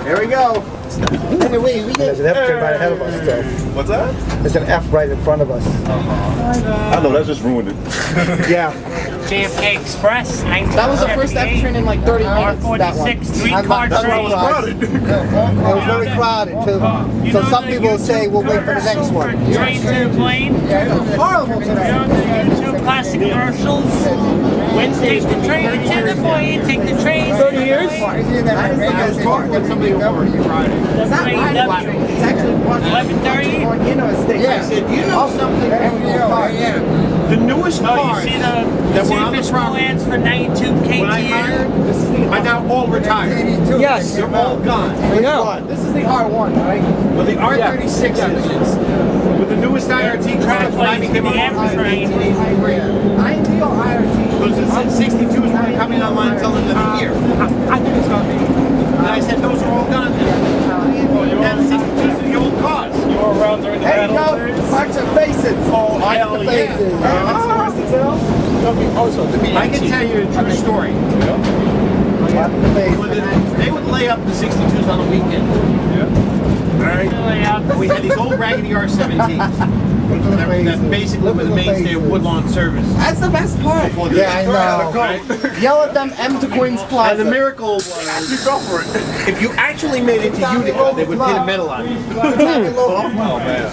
Here we go. There's an F right ahead of us, though. What's that? There's an F right in front of us. I know, that just ruined it. Yeah. JFK Express, That was the first F train in like 30 minutes. That one. R46, three-car That's train. it was very crowded, too. So some people will say, we'll wait for the next one. Train to the plane. Yeah, it was horrible today. Two classic commercials. Take the train to the plane, take the train. 30 years? It's actually 11:30. Yeah. I said, you know something? The newest Oh, you cars see that the were on the fish lands for 92 KTA? are now all retired. Yes. They're all gone. I know. This is the R1, right? But the R36s, with the newest IRT tracks, when I became a M train. IRT or IRT? because the 62s weren't coming online until the end of the year. I think it's going to be. And I said, those are all gone now. That 62s are the old cars. You were around during the There you battle. go. March of faces. Oh, March of faces. I can tell you a true story. They would lay up the 62s on the weekend. Alright? We had these old raggedy R17s. That basically were the mainstay of Woodlawn service. That's the best part. Yeah, I know. Right? Yell at them, M to Queens Plaza. And the miracle was, if you actually made it to Utica, they would pin a medal on you. Oh, man.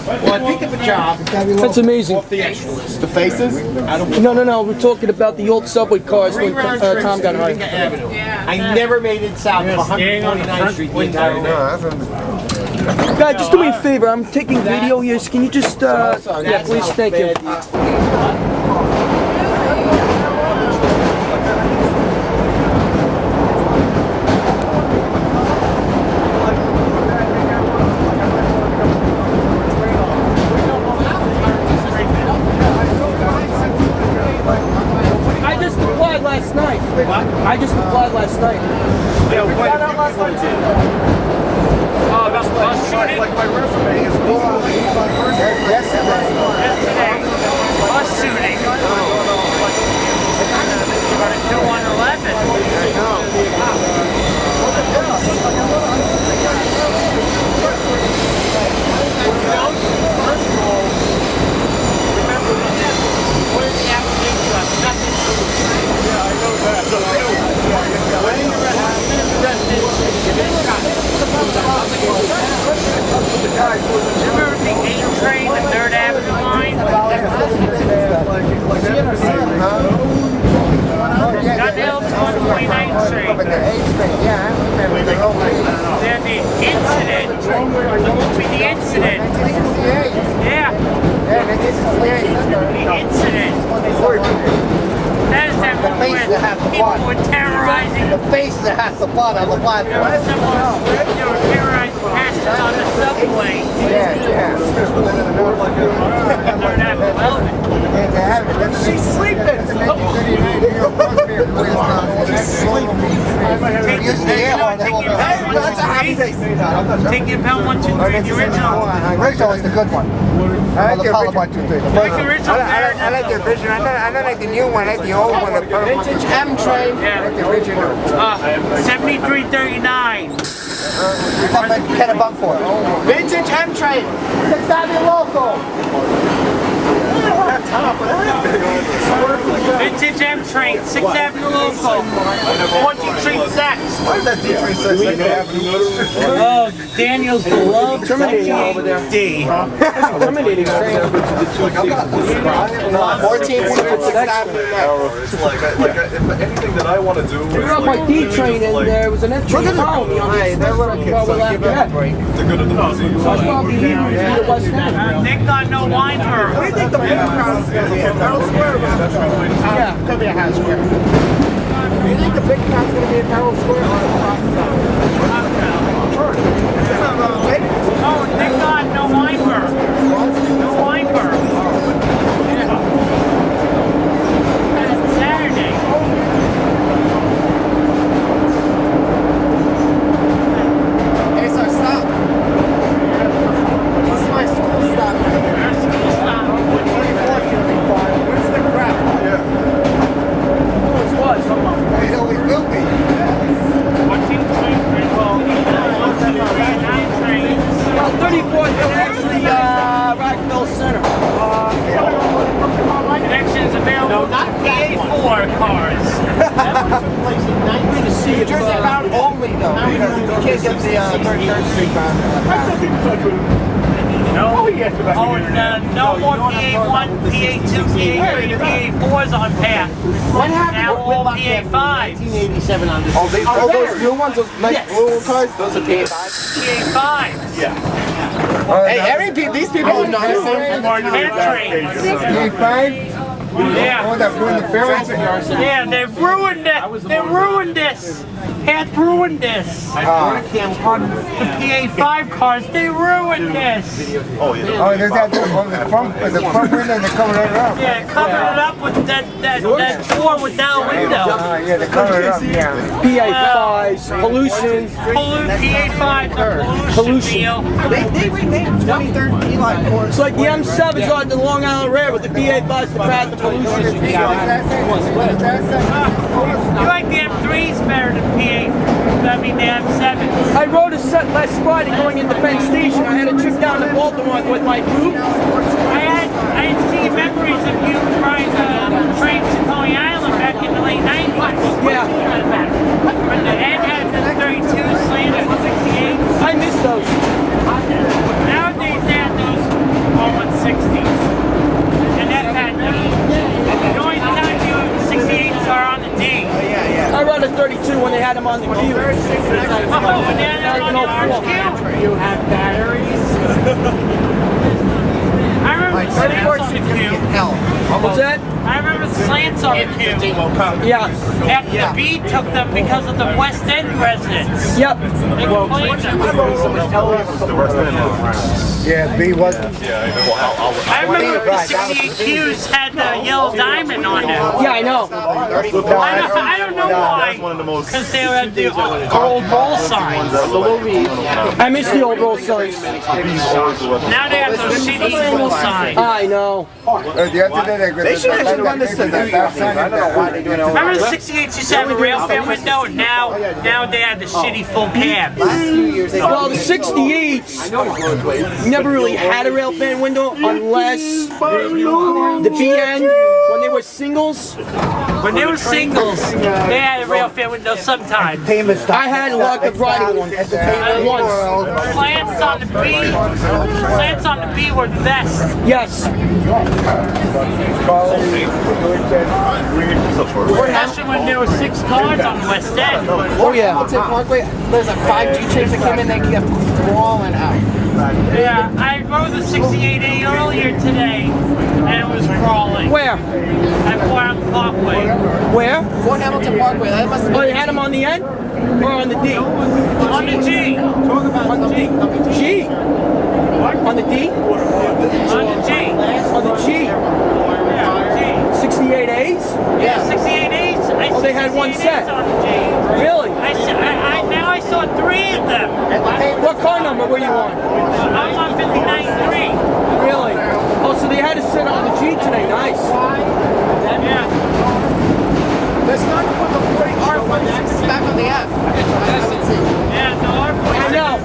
Well, I picked up a job That's amazing. off the extra list. The faces? No. We're talking about the old subway cars when Three-round trips Tom got to hired. Utica Avenue. I never made it south of 129th Street the entire day. Guys, just do me a favor. I'm taking video here. So can you just, yeah, please, thank you. I just applied last night. What? I just applied last night. Yeah, quite a few people did. Oh, that's bus shooting? Like my resume is Yesterday. Bus shooting. About a 29th Street. Then the incident. The incident. Yeah. The incident. That is that one where people were terrorizing. The face that has the blood on the platform. They were terrorizing passengers on the subway. Yeah. She's sleeping. Taking Pelham 1, 2, 3, the original. Original is the good one. I like the Pelham 1, 2, 3. The original. I like the original. I don't like the new one. I like the old one. The vintage M train. Yeah. I like the original. 7339. Get a bump for it. Vintage M train. 6th Avenue local. Vintage M train, 6th Avenue local. 23 sacks. Why is that D36 like Avenue? Oh, Daniel's beloved Terminating over there. D. Terminating train. 14th Street, 6th Avenue. It's like if anything that I want to do. We got my D train in there. It was an F train following me on the express from Broadway Lafayette. To go to the museum. So I was probably here to the West End. Nick got no Weinberg. What do you think the big crowd is going to be at Herald Square? Yeah. Could be at Herald Square. Do you think the big crowd's going to be at Herald Square or across the town? Oh, Nick got no Weinberg. No Weinberg. That's Saturday. Hey, so stop. This is my school stop. Your school stop. Where's the crowd? It was. It always will be. What Southbound only though, because you can't get the 33rd Street bound. No more PA1, PA2, PA3, PA4s on path. What happened Now with all Lafayette? PA5s. 1987 on this. Oh, those new ones, those nice blue cars, those are PA5s. PA5s. Hey, these people are not the same. Head trains. PA5? Yeah. Oh, that ruined the ferry? Yeah, they've ruined it. They ruined this. Had ruined this. The PA5 cars, they ruined this. Oh, there's that the front window, they covered it up. Yeah, covered it up with that door without window. Yeah, they covered it up, yeah. PA5s, pollution. PA5's a pollution deal. They renamed 23rd Eli Court. It's like the M7s on the Long Island Railroad with the PA5s to pass the pollution. You like the M3s better than the M7s. I rode a set last Friday going into Penn Station. I had a trip down to Baltimore with my group. I had seen memories of you riding trains to Coney Island back in the late 90s. Yeah. When the Ed had the 32 slanted 68. I miss those. Nowadays they have those all 160s. And that's had the only time you 68s are on the D. I rode a 32 when they had them on the queue. Oh, when they had them on the orange queue? You have batteries. I remember the slants on the queue. What's that? I remember the slants on the queue. Yeah. After the B took them because of the West End residents. Yep. They complained them. Yeah, B wasn't. I remember the 68Qs had the yellow diamond on them. Yeah, I know. I don't know why. Because they had the old roll signs. I miss the old roll signs. Now they have those shitty roll signs. I know. They should have done this to the I don't know why they do it. Remember the 68s used to have a rail fan window, and now they have the shitty full cabs. Well, the 68s never really had a rail fan window unless the BN, when they were singles. When they were singles, they had a rail fan window sometimes. I had a lot of riding one once. Slants on the B were the best. Yes. Especially when there were 6 cars on the West End. Oh yeah. Hamilton Parkway, there's like 5 G trains that came in, they kept crawling out. Yeah, I rode the 68A earlier today, and it was crawling. Where? At Fort Parkway. Where? Fort Hamilton Parkway, that must have Oh, they had them on the N? Or on the D? On the G. On the D? G? On the D? On the G. On the G? Yeah, G. 68As? Yeah, 68As. Oh, they had one set. On the G. Really? Now I saw 3 of them. What car number were you on? I was on 59.3. Really? Oh, so they had a set on the G today. Nice. Yeah. Let's not put the 40R46 back on the F. Yeah, the R40. I know. I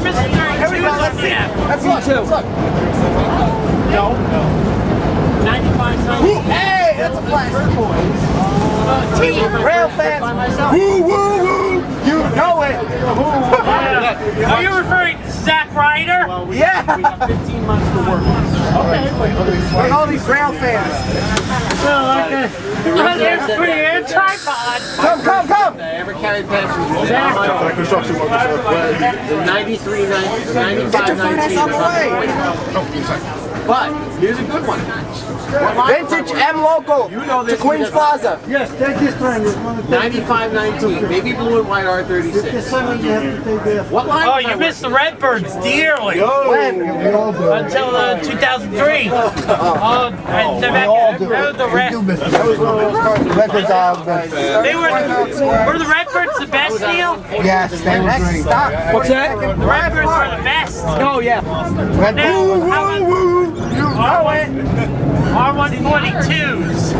miss the 32s on the F. Let's Me look, too. let's look. No. 95 something. Hey, that's a flash. Rail fans. Woo, woo, woo! You know it! Are you referring to Zack Ryder? Yeah. 15 months to work. Like all these rail fans. There's a pretty air tripod. Come. Ever carried passengers? The 93, 95, Get your fat ass out of the way. But here's a good one. Vintage M local to Queens Plaza. Yes, take this time. 9519, baby blue and white R36. What line? Oh, you missed the Redbirds dearly. When? Until 2003. Oh, and the They were the Redbirds the best, Neil? Yes, they were great. Stop. What's that? The Redbirds were the best. Oh, yeah. R142s.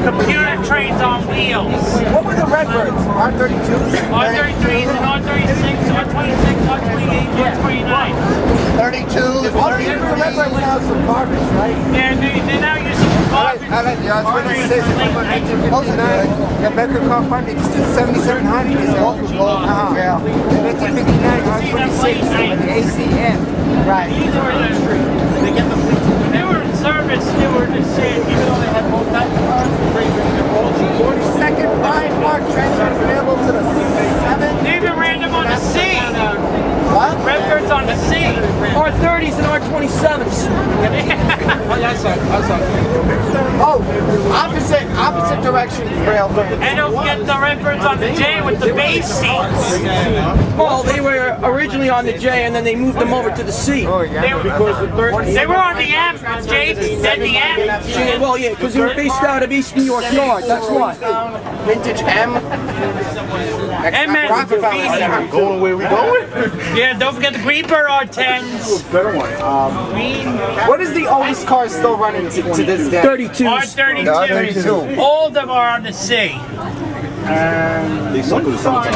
Computer trains on wheels. What were the Redbirds? R32s? R33s and R36, R26, R28, R29. 32. The Redbirds now some garbage, right? They're now using like the odds 26, 1959. The Becker car funding is 7,700. Is Yeah. 1959, odds 26 at the ACM. Right. They were in service. They were just saying, even though they had both types of cars, they're all cheap. 42nd Bryant Park transfer is available to the 7th. They even ran them on the C. What? Redbirds on the C. R30s and R27s. Oh, opposite direction rail. And don't forget the Redbirds on the J with the base seats. Well, they were originally on the J and then they moved them over to the C. Oh, yeah. They were on the M. J, then the M. Yeah, well, yeah, because they were based out of East New York Yard, that's why. Vintage M. M. Going where we going? Yeah, don't forget the Greenbird R10s. What is the oldest car still running to this day? 32s. R32. All of them are on the C. They suck with the summertime.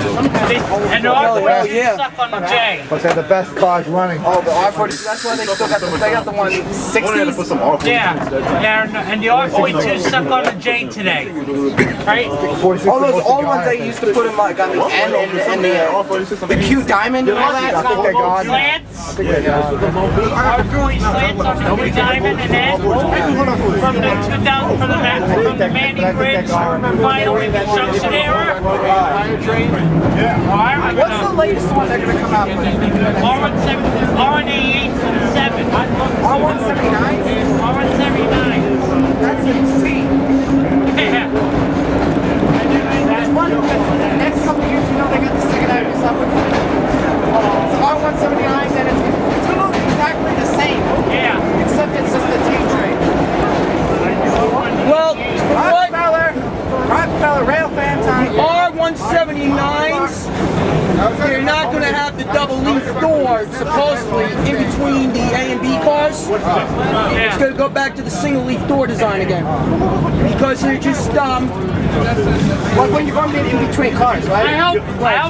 And the R40s yeah. stuck on the J. But they're the best cars running. Oh, the R40. That's why they still got they got the one Only had to put 60s. some R40s. Yeah, and the R42 stuck on the J today. Right? Oh, those old ones they used to put in like on the M and the Q diamond and all that. I think they're gone. Slants. R40 slants on the Q diamond and then from the 2000 from the Manning Bridge final reconstruction era. What's the latest one they're gonna come out with? R178 for the 7. R179. R179. That's insane. Yeah. There's one next couple years, you know, they got the second Avenue subway coming. It's R179, and it's gonna look exactly the same. Yeah. Except it's just a T train. Well, what? Rockefeller rail fan time. R179s, they're not going to have the double leaf door, supposedly, in between the A and B cars. It's going to go back to the single leaf door design again. Because they're just, Like when you're going in between cars, right? I hope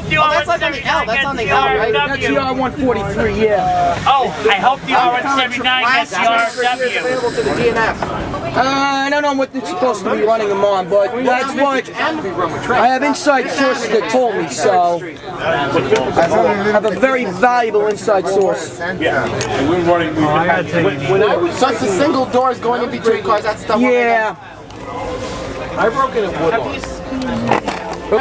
the that's like on the L, that's on the L, right? that's the R143, yeah. Oh, I hope the R179 gets the It's RW. available to the DNF. I don't know what they're supposed to be running them on, but that's what I have inside sources that told me, so I have a very valuable inside source. So it's the single doors going in between cars, that's the one. Yeah. You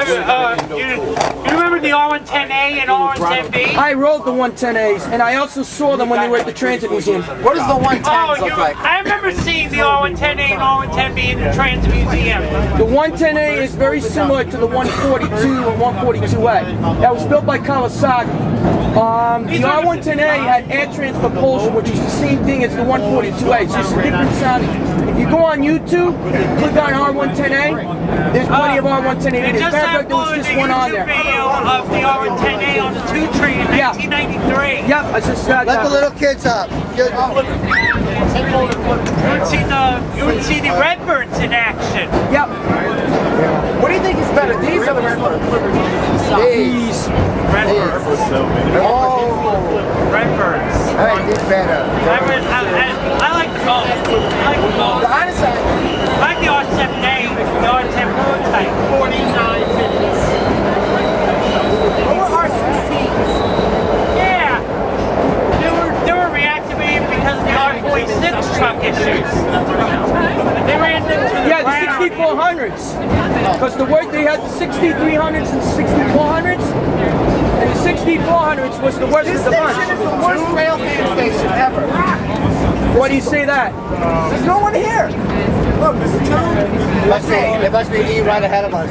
remember the R110A and R110B? I rode the 110As, and I also saw them when they were at the Transit Museum. What does the 110s look like? I remember seeing the R110A and R110B in the Transit Museum. The 110A is very similar to the 142 and 142A. That was built by Kawasaki. The R110A had air trans propulsion, which is the same thing as the 142A. It's just a different sound. If you go on YouTube, click on R110A, there's plenty of R110A videos. Matter of fact, there was just one on there. Video of the R110A on the 2 train in 1993. Yep, I just said Let the that. little kids up. You would see the Redbirds in action. Yep. What do you think is better, these or the Redbirds? These. Redbirds. Redbirds. I think it's better. I like the both. I like the both. The honest side. I like the R7A, the R10 prototype. 49 minutes. What were R16s? Yeah. They were reactivated because of the R46 truck issues. They ran into the Yeah, ground. the 6400s. Because they had the 6300s and 6400s. And the 6400s was the worst This of the bunch. station is the worst rail fan station ever. Why do you say that? There's no one here. Look, there's two. They must be E right ahead of us.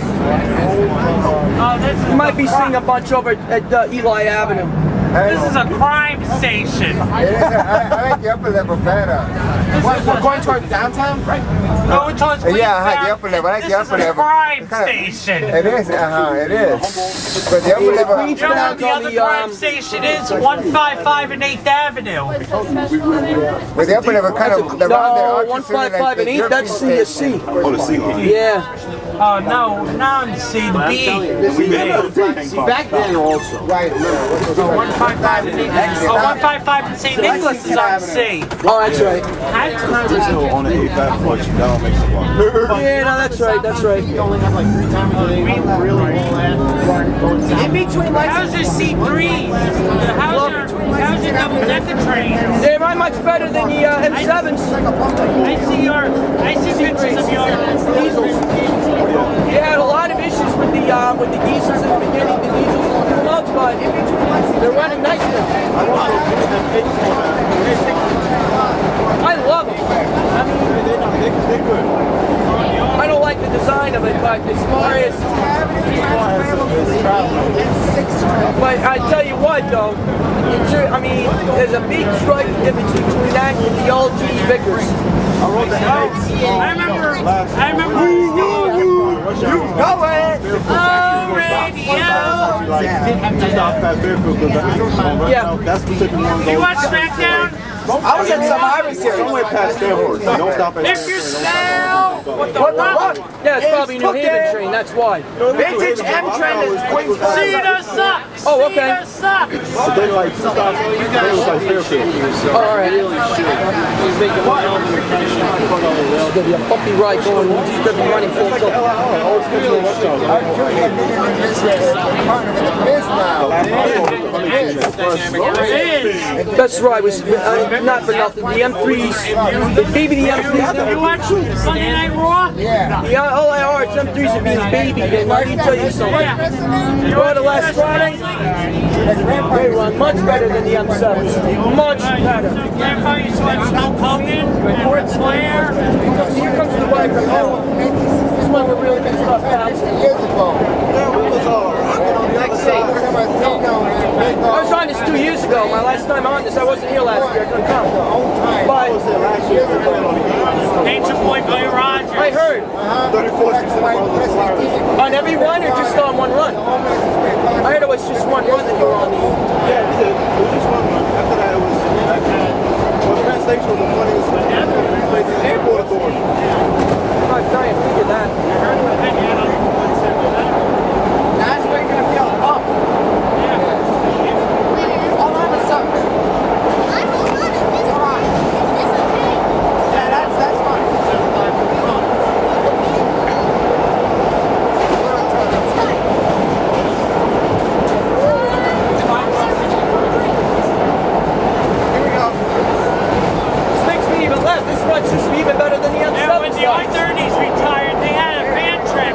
Oh, this You might be seeing a bunch over at Eli Avenue. is a crime station. I like the upper level better. We're going toward downtown? Right. Going towards Queens Yeah, I like the Plaza. upper level. I like the This is upper a level. crime station. It is, it is. But the upper level. Queens You know where Plaza the on other the crime station is? 155 and 8th Avenue. But the upper level kind of. No, 155 and 8, that's C to C. Oh, the C. Yeah. Oh, no, C, the B. See, back then also. Right. 155 in St. Nicholas is on C. Oh, that's right. On the 85 porch, that'll make some money. Yeah, no, that's right, that's right. You only have like 3 times a day. Really all that. In between How's your C3? How's your double-decker train? They're not much better than the M7s. I see pictures of your Diesels. They had a lot of issues with the diesels in the beginning. The diesels were too much, but they're running nice now. I love them. I don't like the design of it, but as far as... But I tell you what, though, I mean, there's a big strike difference between that and the old G Vickers. I remember. Oh, radio. Yeah. That's specific one. You watch SmackDown? I was at some Irish series. Somewhere past Stanford. Don't stop at If you're now, what the What the fuck? fuck? Yeah, it's probably New Haven train, that's why. Vintage M trend is Queens Plaza. Cedar sucks. Oh, okay. Cedar sucks. But they like stop. They was like Fairfield. Oh, all right. It's gonna be a bumpy ride going. He's gonna be running full tilt. That's right. Was not for nothing. The M3s, they gave me the M3s. You watch Sunday Night Raw? Yeah. All I heard, some M3s are being baby. Then let me tell you something. You know the last Friday? They run much better than the M7s. Much better. Grandpa used to watch Hulk Hogan and Ford Slayer. So here comes the wife from home. This is when we're really going to start bouncing. I was on this 2 years ago. My last time on this, I wasn't here last year. I couldn't come. But Ain't your boy Billy Rogers? I heard. On every run or just on one run? I heard it was just one run that you were on. Yeah, it was just one run. After that, it was translation was the funniest airport authority. I'm trying to figure that. That's where you're gonna feel up. Hold on to something. It's alright. Yeah, that's fine. Here we go. This makes me even less. This one's just even better than the M7. Yeah, when the R30s retired, they had a fan trip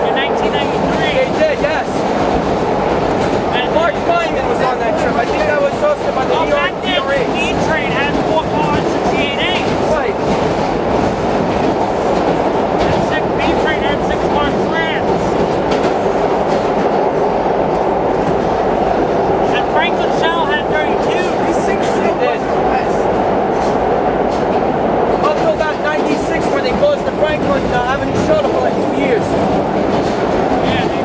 in 1993. They did, yes. And Mark Feynman was on that trip. I think that was hosted by the New York back then, the DRA. D train had 4 cars and G8As. Right. The B train had 6 car slants. And Franklin Shell had 32. These things still They did. Up till about 96 when they closed the Franklin Avenue shuttle for like 2 years. Yeah, they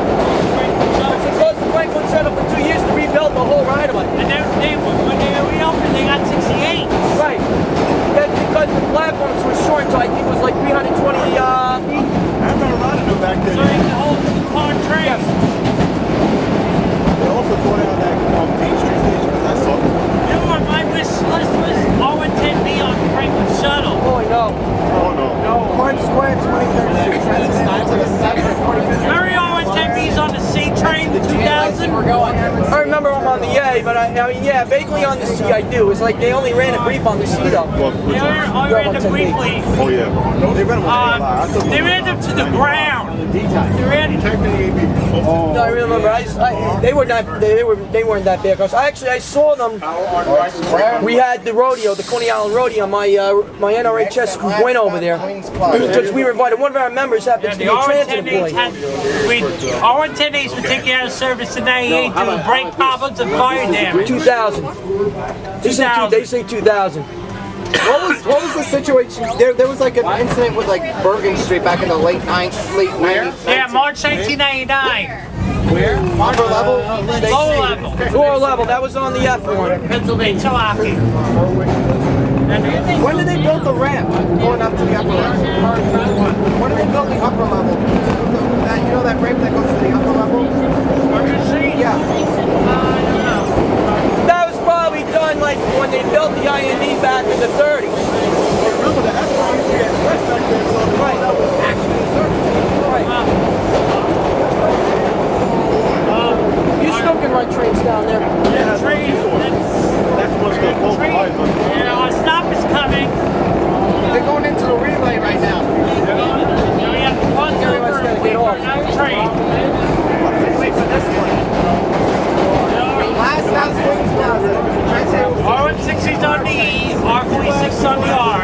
Closed the Franklin shuttle for 2 years to rebuild the whole ride of it. and when they reopened, they got 68. Right. That's because the platforms were short, so I think it was like 320 feet. I remember a lot of them back So then. they could hold 2 car trains. They also tore down that Main Street station because I saw them. You know what my wish list was? R110B on the Franklin shuttle. Oh, I know. Oh no. One Square, 23rd Street. Remember R110B's on the C train in 2000? I remember I'm on the A, but I mean, yeah, vaguely on the C I do. It's like they only ran a brief on the C though. They ran them briefly. Oh yeah. They ran them a lot. They ran them to the ground. They ran. No, I remember. They weren't that big. Cause I saw them. We had the rodeo, the Coney Island rodeo. My NRHS group went over there because we were invited. One of our members happened to be a transit employee. R110B's been taken out of service in 98 due to brake problems and fire damage. 2000. They say 2000. What was the situation? There was like an incident with like Bergen Street back in the late 90s. Yeah, March 1999. Where? Upper level? Lower level. Lower level. That was on the F1. Pennsylvania. When did they build the ramp going up to the upper level? When did they build the upper level? You know that ramp that goes to the upper level? Yeah. That was probably done like when they built the IND back in the 30s. Remember the F1 used to be expressed back there, so the right. That was actually a circle. You still can run trains down there. Yeah, that's what's the both right, but Our stop is coming. They're going into the relay right now. We have to cross Everyone's over gonna and get wait for off. another train. Wait for this one. Last house, Queens Plaza. Try to say it was R160's on the E, R46 is on the R.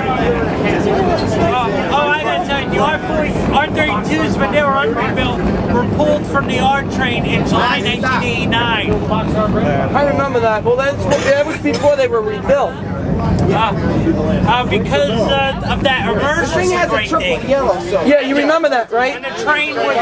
I gotta tell you, the R32s, when they were unrebuilt, were pulled from the R train in July 1989. I remember that. Well, that was before they were rebuilt. Because of that the thing emergency has a braking. triple yellow, so. Yeah, you remember that, right? And the train was